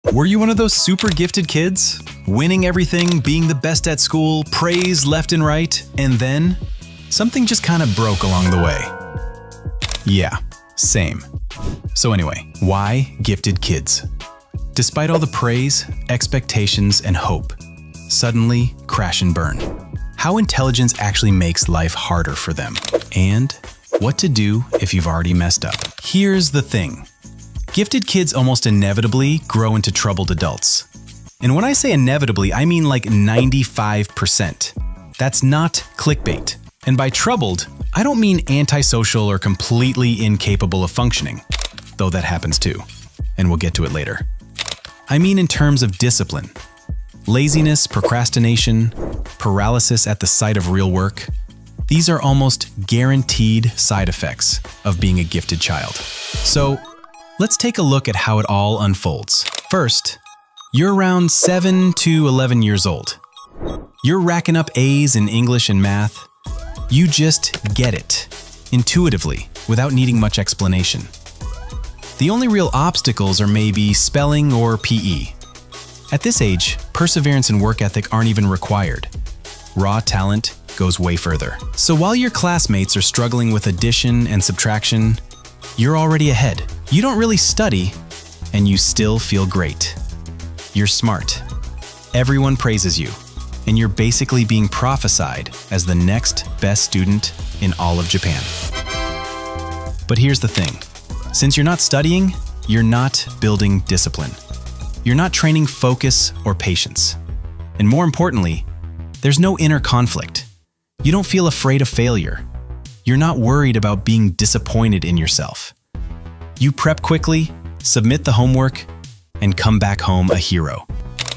Were you one of those super gifted kids? Winning everything, being the best at school, praise left and right, and then something just kind of broke along the way. Yeah, same. So anyway, why gifted kids? Despite all the praise, expectations, and hope, suddenly crash and burn. How intelligence actually makes life harder for them, and what to do if you've already messed up. Here's the thing. Gifted kids almost inevitably grow into troubled adults. And when I say inevitably, I mean like 95%. That's not clickbait. And by troubled, I don't mean antisocial or completely incapable of functioning, though that happens too, and we'll get to it later. I mean in terms of discipline. Laziness, procrastination, paralysis at the sight of real work. These are almost guaranteed side effects of being a gifted child. So, let's take a look at how it all unfolds. First, you're around 7 to 11 years old. You're racking up A's in English and math. You just get it, intuitively, without needing much explanation. The only real obstacles are maybe spelling or PE. At this age, perseverance and work ethic aren't even required. Raw talent goes way further. So while your classmates are struggling with addition and subtraction, you're already ahead. You don't really study, and you still feel great. You're smart. Everyone praises you, and you're basically being prophesied as the next best student in all of Japan. But here's the thing. Since you're not studying, you're not building discipline. You're not training focus or patience. And more importantly, there's no inner conflict. You don't feel afraid of failure. You're not worried about being disappointed in yourself. You prep quickly, submit the homework, and come back home a hero.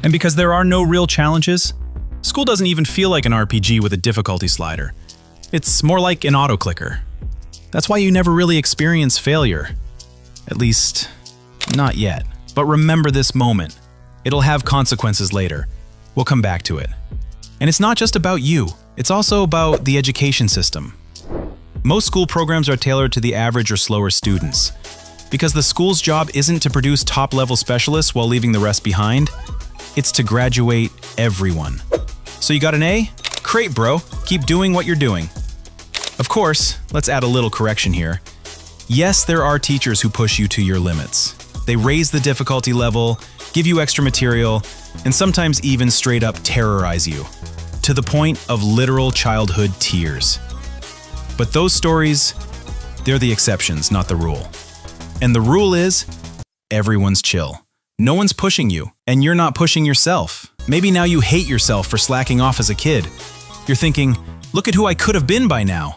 And because there are no real challenges, school doesn't even feel like an RPG with a difficulty slider. It's more like an auto-clicker. That's why you never really experience failure. At least, not yet. But remember this moment. It'll have consequences later. We'll come back to it. And it's not just about you. It's also about the education system. Most school programs are tailored to the average or slower students. Because the school's job isn't to produce top-level specialists while leaving the rest behind. It's to graduate everyone. So you got an A? Great, bro. Keep doing what you're doing. Of course, let's add a little correction here. Yes, there are teachers who push you to your limits. They raise the difficulty level, give you extra material, and sometimes even straight up terrorize you, to the point of literal childhood tears. But those stories, they're the exceptions, not the rule. And the rule is, everyone's chill. No one's pushing you, and you're not pushing yourself. Maybe now you hate yourself for slacking off as a kid. You're thinking, look at who I could have been by now.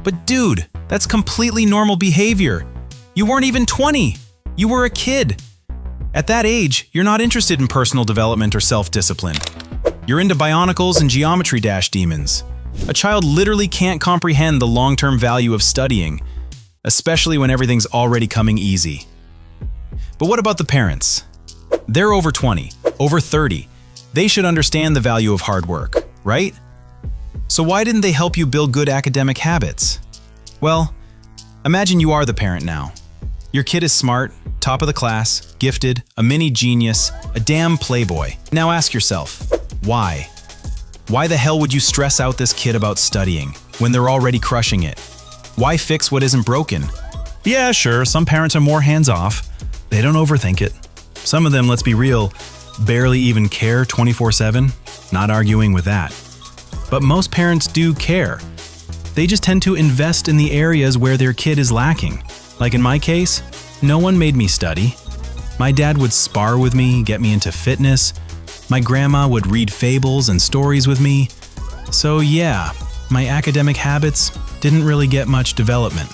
But dude, that's completely normal behavior. You weren't even 20. You were a kid. At that age, you're not interested in personal development or self-discipline. You're into Bionicles and Geometry Dash demons. A child literally can't comprehend the long-term value of studying, especially when everything's already coming easy. But what about the parents? They're over 20, over 30. They should understand the value of hard work, right? So why didn't they help you build good academic habits? Well, imagine you are the parent now. Your kid is smart, top of the class, gifted, a mini genius, a damn playboy. Now ask yourself, why? Why the hell would you stress out this kid about studying when they're already crushing it? Why fix what isn't broken? Yeah, sure, some parents are more hands-off. They don't overthink it. Some of them, let's be real, barely even care 24/7. Not arguing with that. But most parents do care. They just tend to invest in the areas where their kid is lacking. Like in my case, no one made me study. My dad would spar with me, get me into fitness. My grandma would read fables and stories with me. So yeah, my academic habits didn't really get much development,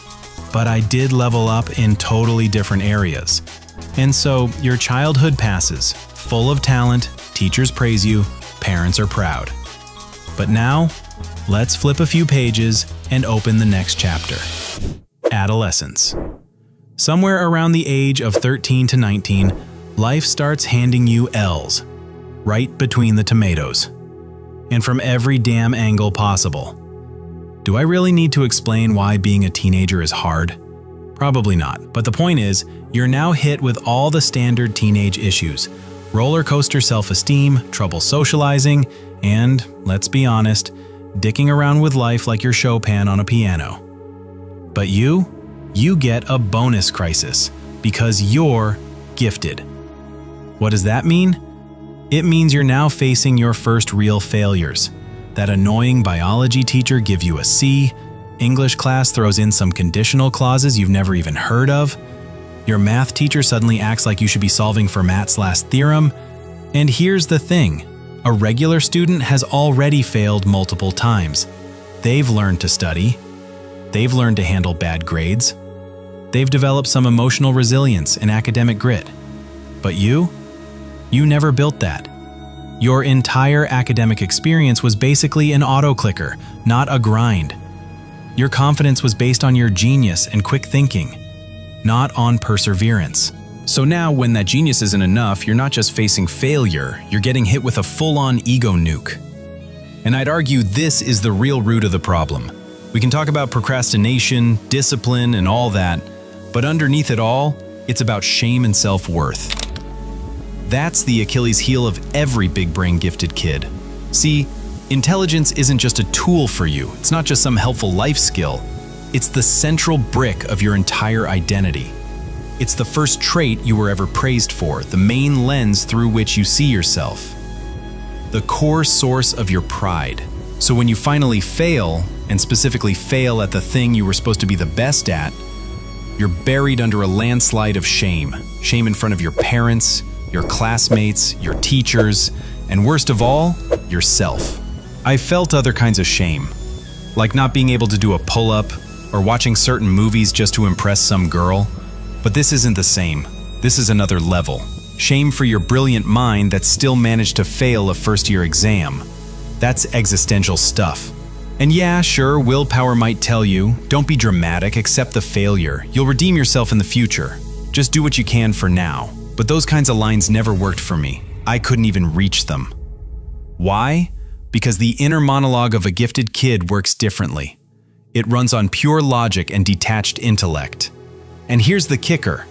but I did level up in totally different areas. And so your childhood passes, full of talent, teachers praise you, parents are proud. But now, let's flip a few pages and open the next chapter. Adolescence. Somewhere around the age of 13 to 19, life starts handing you L's, right between the tomatoes, and from every damn angle possible. Do I really need to explain why being a teenager is hard? Probably not, but the point is, you're now hit with all the standard teenage issues: roller coaster self-esteem, trouble socializing, and, let's be honest, dicking around with life like you're Chopin on a piano. But you get a bonus crisis because you're gifted. What does that mean? It means you're now facing your first real failures. That annoying biology teacher gives you a C, English class throws in some conditional clauses you've never even heard of, your math teacher suddenly acts like you should be solving Fermat's last theorem, and here's the thing, a regular student has already failed multiple times. They've learned to study, they've learned to handle bad grades, they've developed some emotional resilience and academic grit. But you never built that. Your entire academic experience was basically an auto-clicker, not a grind. Your confidence was based on your genius and quick thinking, not on perseverance. So now, when that genius isn't enough, you're not just facing failure, you're getting hit with a full-on ego nuke. And I'd argue this is the real root of the problem. We can talk about procrastination, discipline, and all that, but underneath it all, it's about shame and self-worth. That's the Achilles heel of every big brain gifted kid. See, intelligence isn't just a tool for you, it's not just some helpful life skill. It's the central brick of your entire identity. It's the first trait you were ever praised for, the main lens through which you see yourself. The core source of your pride. So when you finally fail, and specifically fail at the thing you were supposed to be the best at, you're buried under a landslide of shame. Shame in front of your parents, your classmates, your teachers, and worst of all, yourself. I felt other kinds of shame, like not being able to do a pull-up or watching certain movies just to impress some girl. But this isn't the same. This is another level. Shame for your brilliant mind that still managed to fail a first-year exam. That's existential stuff. And yeah, sure, willpower might tell you, don't be dramatic, accept the failure. You'll redeem yourself in the future. Just do what you can for now. But those kinds of lines never worked for me. I couldn't even reach them. Why? Because the inner monologue of a gifted kid works differently. It runs on pure logic and detached intellect. And here's the kicker.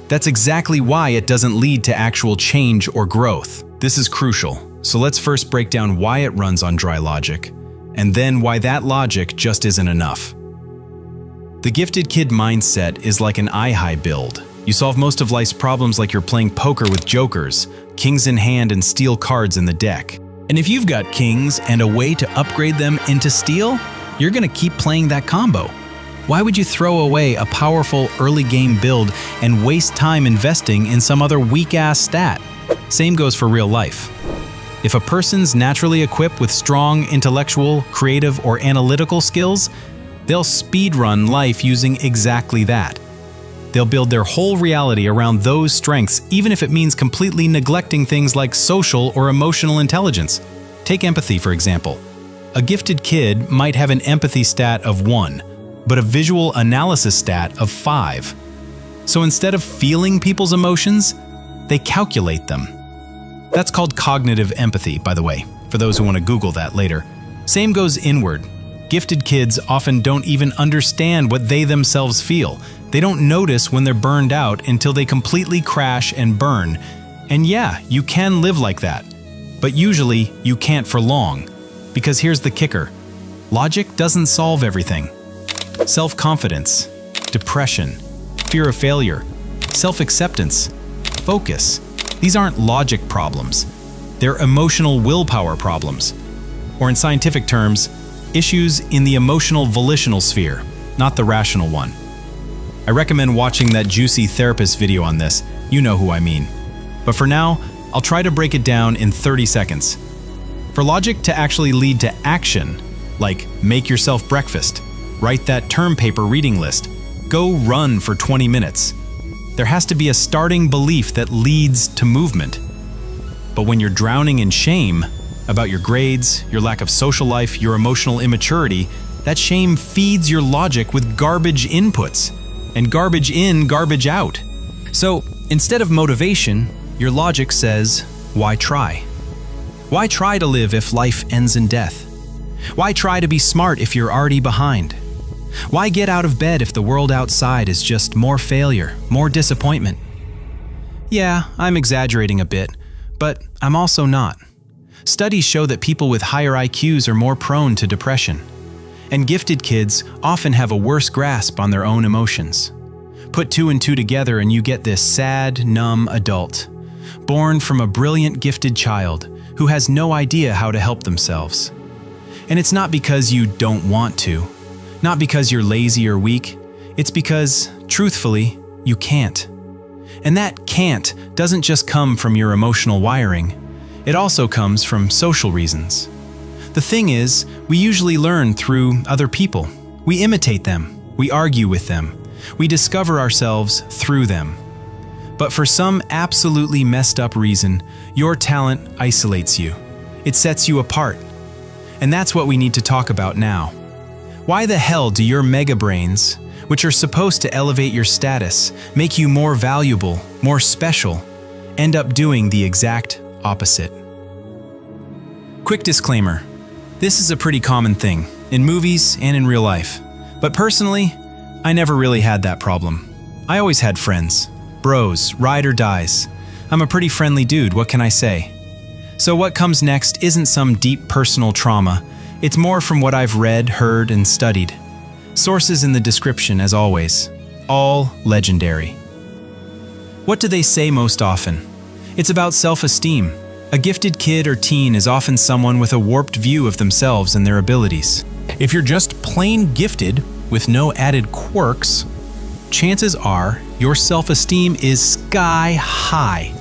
That's exactly why it doesn't lead to actual change or growth. This is crucial. So let's first break down why it runs on dry logic, and then why that logic just isn't enough. The gifted kid mindset is like an eye-high build. You solve most of life's problems like you're playing poker with jokers, kings in hand and steel cards in the deck. And if you've got kings and a way to upgrade them into steel, you're gonna keep playing that combo. Why would you throw away a powerful early game build and waste time investing in some other weak-ass stat? Same goes for real life. If a person's naturally equipped with strong intellectual, creative, or analytical skills, they'll speedrun life using exactly that. They'll build their whole reality around those strengths, even if it means completely neglecting things like social or emotional intelligence. Take empathy, for example. A gifted kid might have an empathy stat of 1, but a visual analysis stat of 5. So instead of feeling people's emotions, they calculate them. That's called cognitive empathy, by the way, for those who want to Google that later. Same goes inward. Gifted kids often don't even understand what they themselves feel. They don't notice when they're burned out until they completely crash and burn. And yeah, you can live like that. But usually, you can't for long. Because here's the kicker. Logic doesn't solve everything. Self-confidence, depression, fear of failure, self-acceptance, focus. These aren't logic problems. They're emotional willpower problems. Or in scientific terms, issues in the emotional volitional sphere, not the rational one. I recommend watching that juicy therapist video on this. You know who I mean. But for now, I'll try to break it down in 30 seconds. For logic to actually lead to action, like make yourself breakfast, write that term paper reading list, go run for 20 minutes, there has to be a starting belief that leads to movement. But when you're drowning in shame about your grades, your lack of social life, your emotional immaturity, that shame feeds your logic with garbage inputs. And garbage in, garbage out. So instead of motivation, your logic says, why try? Why try to live if life ends in death? Why try to be smart if you're already behind? Why get out of bed if the world outside is just more failure, more disappointment? Yeah, I'm exaggerating a bit, but I'm also not. Studies show that people with higher IQs are more prone to depression, and gifted kids often have a worse grasp on their own emotions. Put two and two together and you get this sad, numb adult, born from a brilliant, gifted child who has no idea how to help themselves. And it's not because you don't want to, not because you're lazy or weak, it's because, truthfully, you can't. And that can't doesn't just come from your emotional wiring, it also comes from social reasons. The thing is, we usually learn through other people. We imitate them, we argue with them, we discover ourselves through them. But for some absolutely messed up reason, your talent isolates you. It sets you apart. And that's what we need to talk about now. Why the hell do your mega brains, which are supposed to elevate your status, make you more valuable, more special, end up doing the exact opposite? Quick disclaimer. This is a pretty common thing, in movies and in real life. But personally, I never really had that problem. I always had friends. Bros, ride or dies. I'm a pretty friendly dude, what can I say? So what comes next isn't some deep personal trauma. It's more from what I've read, heard, and studied. Sources in the description, as always. All legendary. What do they say most often? It's about self-esteem. A gifted kid or teen is often someone with a warped view of themselves and their abilities. If you're just plain gifted, with no added quirks, chances are your self-esteem is sky high.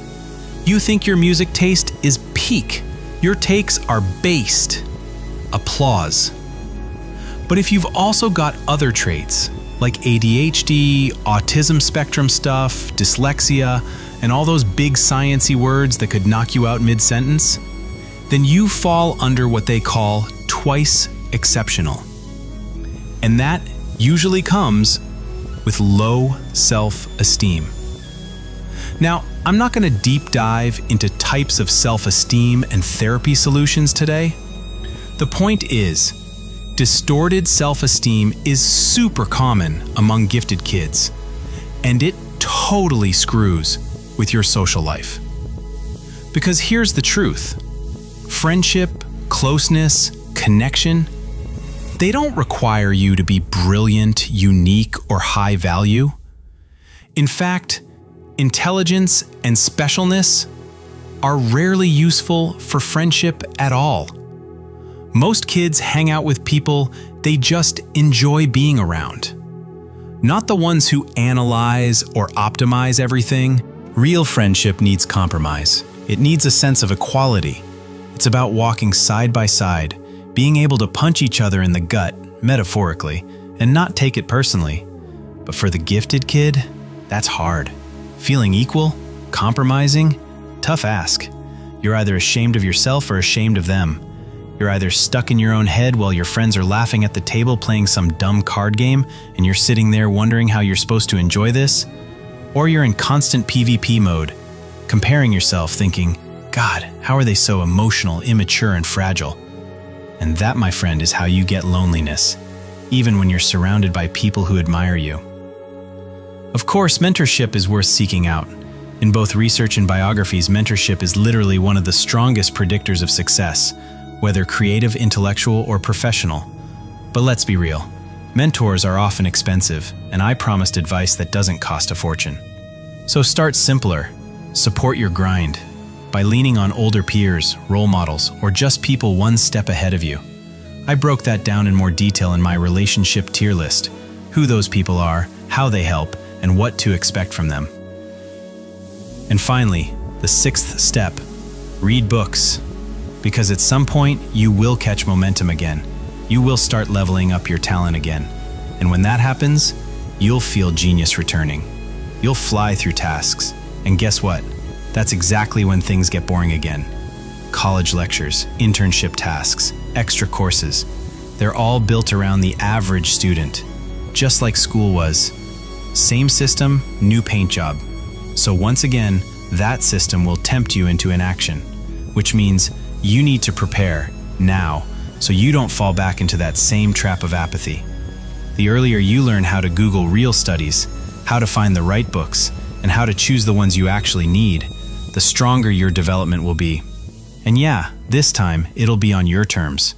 You think your music taste is peak. Your takes are based. Applause. But if you've also got other traits, like ADHD, autism spectrum stuff, dyslexia, and all those big sciencey words that could knock you out mid-sentence, then you fall under what they call twice exceptional. And that usually comes with low self-esteem. Now, I'm not going to deep dive into types of self-esteem and therapy solutions today. The point is, distorted self-esteem is super common among gifted kids, and it totally screws with your social life. Because here's the truth. Friendship, closeness, connection, they don't require you to be brilliant, unique, or high value. In fact, intelligence and specialness are rarely useful for friendship at all. Most kids hang out with people they just enjoy being around. Not the ones who analyze or optimize everything. Real friendship needs compromise. It needs a sense of equality. It's about walking side by side, being able to punch each other in the gut, metaphorically, and not take it personally. But for the gifted kid, that's hard. Feeling equal, compromising, tough ask. You're either ashamed of yourself or ashamed of them. You're either stuck in your own head while your friends are laughing at the table playing some dumb card game and you're sitting there wondering how you're supposed to enjoy this, or you're in constant PvP mode, comparing yourself thinking, God, how are they so emotional, immature, and fragile? And that, my friend, is how you get loneliness, even when you're surrounded by people who admire you. Of course, mentorship is worth seeking out. In both research and biographies, mentorship is literally one of the strongest predictors of success, whether creative, intellectual, or professional. But let's be real, mentors are often expensive, and I promised advice that doesn't cost a fortune. So start simpler. Support your grind by leaning on older peers, role models, or just people one step ahead of you. I broke that down in more detail in my relationship tier list, who those people are, how they help, and what to expect from them. And finally, the sixth step, read books. Because at some point, you will catch momentum again. You will start leveling up your talent again. And when that happens, you'll feel genius returning. You'll fly through tasks. And guess what? That's exactly when things get boring again. College lectures, internship tasks, extra courses. They're all built around the average student, just like school was. Same system, new paint job. So once again, that system will tempt you into inaction, which means you need to prepare now so you don't fall back into that same trap of apathy. The earlier you learn how to Google real studies, how to find the right books, and how to choose the ones you actually need, the stronger your development will be. And yeah, this time, it'll be on your terms.